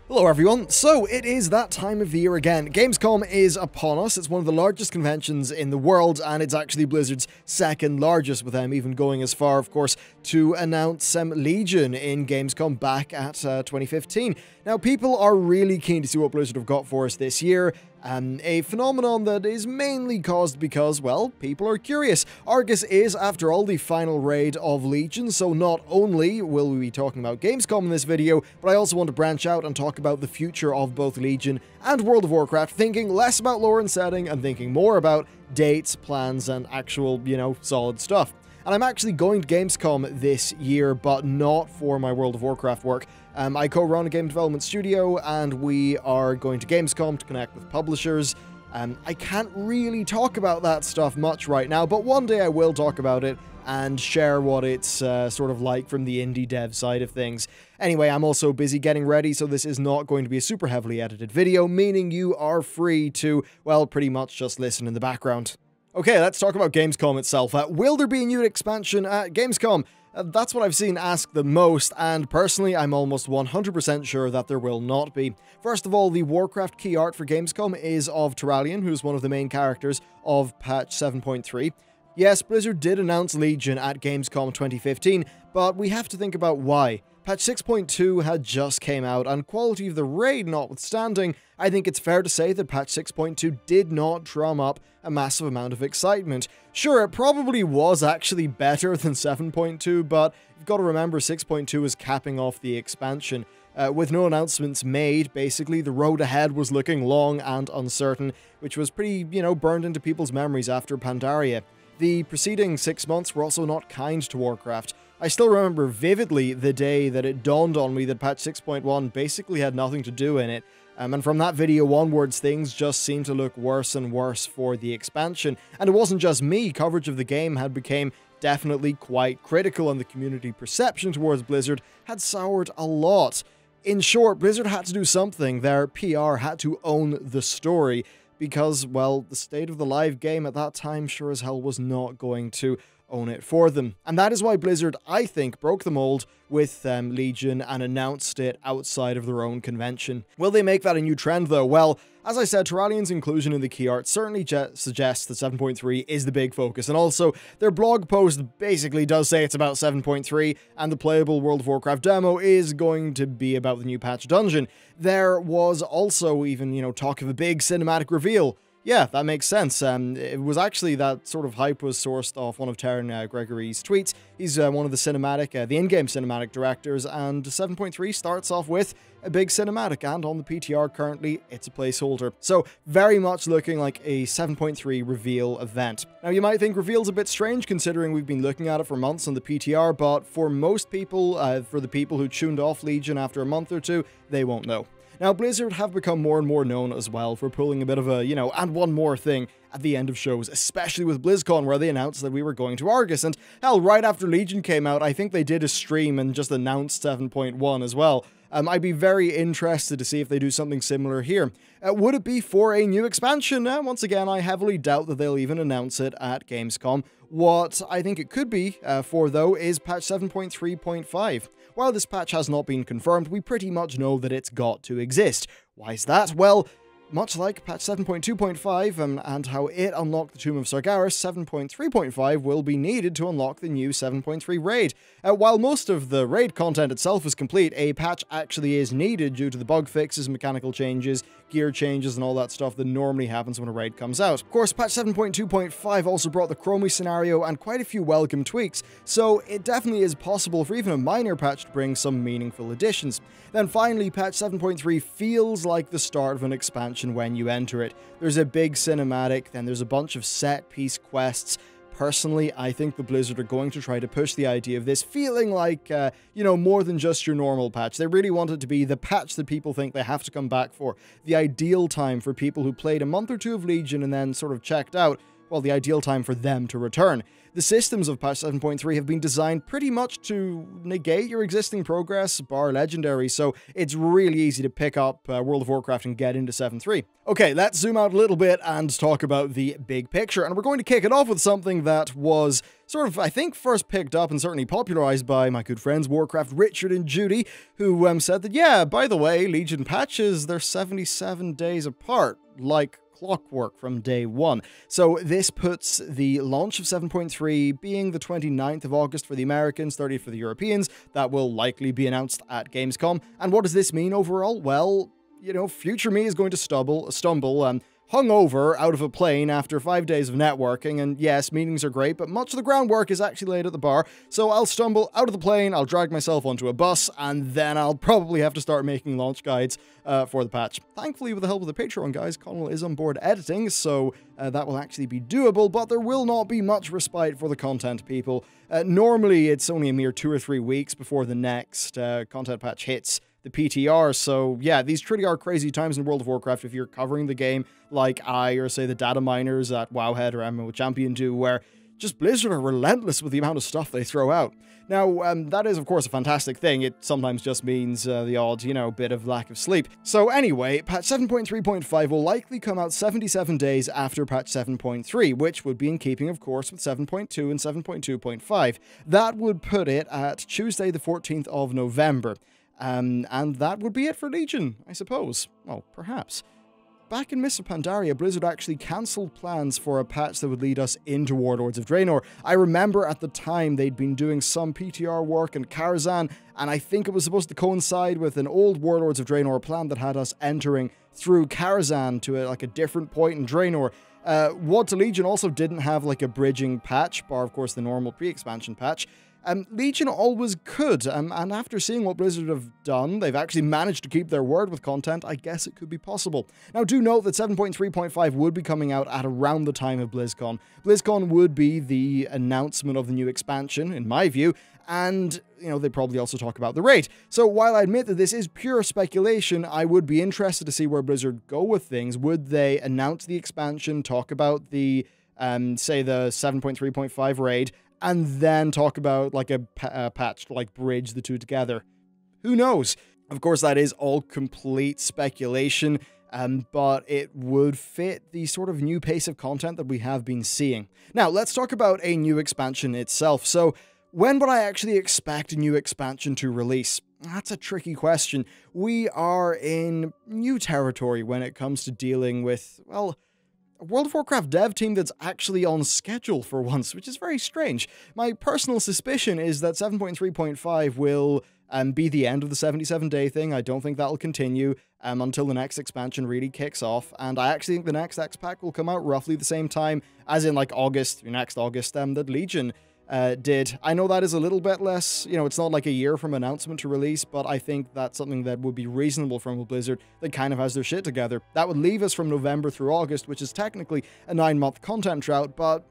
Hello everyone, so it is that time of the year again. Gamescom is upon us. It's one of the largest conventions in the world, and it's actually Blizzard's second largest, with them even going as far, of course, to announce Legion in Gamescom back at 2015. Now, people are really keen to see what Blizzard have got for us this year. A phenomenon that is mainly caused because, well, people are curious. Argus is, after all, the final raid of Legion, so not only will we be talking about Gamescom in this video, but I also want to branch out and talk about the future of both Legion and World of Warcraft, thinking less about lore and setting and thinking more about dates, plans, and actual, solid stuff. And I'm actually going to Gamescom this year, but not for my World of Warcraft work. I co-run a game development studio, and we are going to Gamescom to connect with publishers. I can't really talk about that stuff much right now, but one day I will talk about it and share what it's sort of like from the indie dev side of things. Anyway, I'm also busy getting ready, so this is not going to be a super heavily edited video, meaning you are free to, well, pretty much just listen in the background. Okay, let's talk about Gamescom itself. Will there be a new expansion at Gamescom? That's what I've seen asked the most, and personally, I'm almost 100% sure that there will not be. First of all, the Warcraft key art for Gamescom is of Turalyon, who's one of the main characters of patch 7.3. Yes, Blizzard did announce Legion at Gamescom 2015, but we have to think about why. Patch 6.2 had just came out, and quality of the raid notwithstanding, I think it's fair to say that patch 6.2 did not drum up a massive amount of excitement. Sure, it probably was actually better than 7.2, but you've got to remember 6.2 is capping off the expansion. With no announcements made, basically, the road ahead was looking long and uncertain, which was pretty, burned into people's memories after Pandaria. The preceding 6 months were also not kind to Warcraft. I still remember vividly the day that it dawned on me that patch 6.1 basically had nothing to do in it, and from that video onwards, things just seemed to look worse and worse for the expansion. And it wasn't just me, coverage of the game had become definitely quite critical, and the community perception towards Blizzard had soured a lot. In short, Blizzard had to do something. Their PR had to own the story, because, well, the state of the live game at that time sure as hell was not going to own it for them. And that is why Blizzard, I think, broke the mold with Legion and announced it outside of their own convention. Will they make that a new trend, though? Well, as I said, Turalyon's inclusion in the key art certainly suggests that 7.3 is the big focus, and also their blog post basically does say it's about 7.3, and the playable World of Warcraft demo is going to be about the new patch dungeon. There was also even, talk of a big cinematic reveal. Yeah, that makes sense. It was actually that sort of hype was sourced off one of Taryn Gregory's tweets. He's one of the in-game cinematic directors, and 7.3 starts off with a big cinematic, and on the PTR currently, it's a placeholder. So, very much looking like a 7.3 reveal event. Now, you might think reveal's a bit strange, considering we've been looking at it for months on the PTR, but for most people, for the people who tuned off Legion after a month or two, they won't know. Now, Blizzard have become more and more known as well for pulling a bit of a, and one more thing at the end of shows, especially with BlizzCon, where they announced that we were going to Argus, and hell, right after Legion came out, I think they did a stream and just announced 7.1 as well. I'd be very interested to see if they do something similar here. Would it be for a new expansion? Once again, I heavily doubt that they'll even announce it at Gamescom. What I think it could be for, though, is patch 7.3.5. While this patch has not been confirmed, we pretty much know that it's got to exist. Why is that? Well, much like patch 7.2.5 and how it unlocked the Tomb of Sargeras, 7.3.5 will be needed to unlock the new 7.3 raid. While most of the raid content itself is complete, a patch actually is needed due to the bug fixes, mechanical changes, gear changes, and all that stuff that normally happens when a raid comes out. Of course, patch 7.2.5 also brought the Chromie scenario and quite a few welcome tweaks, so it definitely is possible for even a minor patch to bring some meaningful additions. Then finally, patch 7.3 feels like the start of an expansion when you enter it. There's a big cinematic, then there's a bunch of set-piece quests. Personally, I think the Blizzard are going to try to push the idea of this feeling like, more than just your normal patch. They really want it to be the patch that people think they have to come back for. The ideal time for people who played a month or two of Legion and then sort of checked out. well, the ideal time for them to return. The systems of patch 7.3 have been designed pretty much to negate your existing progress, bar Legendary, so it's really easy to pick up World of Warcraft and get into 7.3. Okay, let's zoom out a little bit and talk about the big picture, and we're going to kick it off with something that was sort of, I think, first picked up and certainly popularized by my good friends Warcraft Richard and Judy, who said that, yeah, by the way, Legion patches, they're 77 days apart, like clockwork from day one. So this puts the launch of 7.3 being the 29th of August for the Americans, 30th for the Europeans. That will likely be announced at Gamescom. And what does this mean overall? Well, you know, future me is going to stumble hungover out of a plane after 5 days of networking, and yes, meetings are great, but much of the groundwork is actually laid at the bar, so I'll stumble out of the plane, I'll drag myself onto a bus, and then I'll probably have to start making launch guides for the patch. Thankfully, with the help of the Patreon guys, Connell is on board editing, so that will actually be doable, but there will not be much respite for the content people. Normally, it's only a mere 2 or 3 weeks before the next content patch hits the PTR, so yeah, these truly are crazy times in World of Warcraft if you're covering the game like I, or say the data miners at Wowhead or MMO Champion do, where just Blizzard are relentless with the amount of stuff they throw out. Now, that is of course a fantastic thing. It sometimes just means the odd, you know, bit of lack of sleep. So anyway, patch 7.3.5 will likely come out 77 days after patch 7.3, which would be in keeping, of course, with 7.2 and 7.2.5. That would put it at Tuesday the 14th of November. And that would be it for Legion, I suppose. Well, perhaps. Back in Mists of Pandaria, Blizzard actually cancelled plans for a patch that would lead us into Warlords of Draenor. I remember at the time they'd been doing some PTR work in Karazhan, and I think it was supposed to coincide with an old Warlords of Draenor plan that had us entering through Karazhan to a different point in Draenor. WoD to Legion also didn't have like a bridging patch, bar of course the normal pre-expansion patch. Legion always could, and after seeing what Blizzard have done, they've actually managed to keep their word with content. I guess it could be possible. Now, do note that 7.3.5 would be coming out at around the time of BlizzCon. BlizzCon would be the announcement of the new expansion, in my view, and, you know, they probably also talk about the raid. So while I admit that this is pure speculation, I would be interested to see where Blizzard go with things. Would they announce the expansion, talk about the, say, the 7.3.5 raid, and then talk about like a patch to like bridge the two together? Who knows? Of course, that is all complete speculation, but it would fit the sort of new pace of content that we have been seeing. Now, let's talk about a new expansion itself. So, when would I actually expect a new expansion to release? That's a tricky question. We are in new territory when it comes to dealing with, well, a World of Warcraft dev team that's actually on schedule for once, which is very strange. My personal suspicion is that 7.3.5 will be the end of the 77-day thing. I don't think that'll continue until the next expansion really kicks off, and I actually think the next X-Pack will come out roughly the same time, as in like August, next August, that Legion did. I know that is a little bit less, you know, it's not like a year from announcement to release, but I think that's something that would be reasonable from a Blizzard that kind of has their shit together. That would leave us from November through August, which is technically a 9-month content drought, but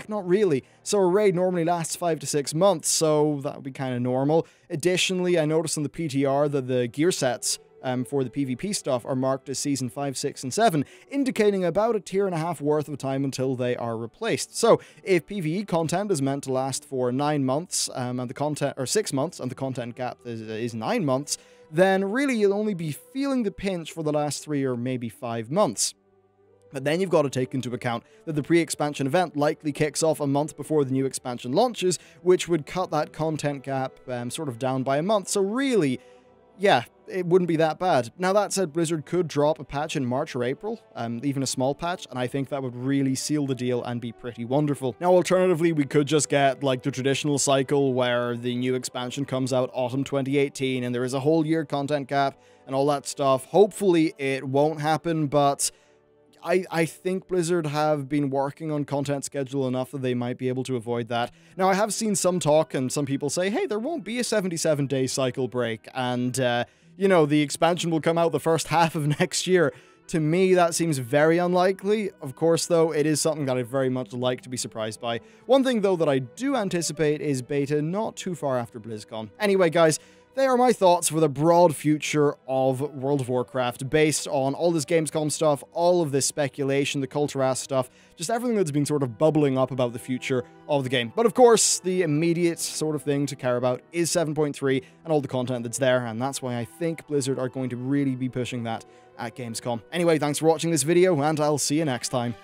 not really. So a raid normally lasts 5 to 6 months, so that would be kind of normal. Additionally, I noticed on the PTR that the gear sets for the PvP stuff are marked as Season 5, 6, and 7, indicating about a tier and a half worth of time until they are replaced. So, if PvE content is meant to last for 9 months, and the content, or 6 months, and the content gap is 9 months, then really you'll only be feeling the pinch for the last 3 or maybe 5 months. But then you've got to take into account that the pre-expansion event likely kicks off a month before the new expansion launches, which would cut that content gap sort of down by a month. So really, yeah, it wouldn't be that bad. Now, that said, Blizzard could drop a patch in March or April, even a small patch, and I think that would really seal the deal and be pretty wonderful. Now, alternatively, we could just get, like, the traditional cycle where the new expansion comes out autumn 2018, and there is a whole year content gap and all that stuff. Hopefully, it won't happen, but I think Blizzard have been working on content schedule enough that they might be able to avoid that. Now, I have seen some talk and some people say, hey, there won't be a 77-day cycle break, and, you know, the expansion will come out the first half of next year. To me, that seems very unlikely. Of course, though, it is something that I very much like to be surprised by. One thing, though, that I do anticipate is beta not too far after BlizzCon. Anyway, guys, they are my thoughts for the broad future of World of Warcraft, based on all this Gamescom stuff, all of this speculation, the Culture-ass stuff, just everything that's been sort of bubbling up about the future of the game. But of course, the immediate sort of thing to care about is 7.3 and all the content that's there, and that's why I think Blizzard are going to really be pushing that at Gamescom. Anyway, thanks for watching this video, and I'll see you next time.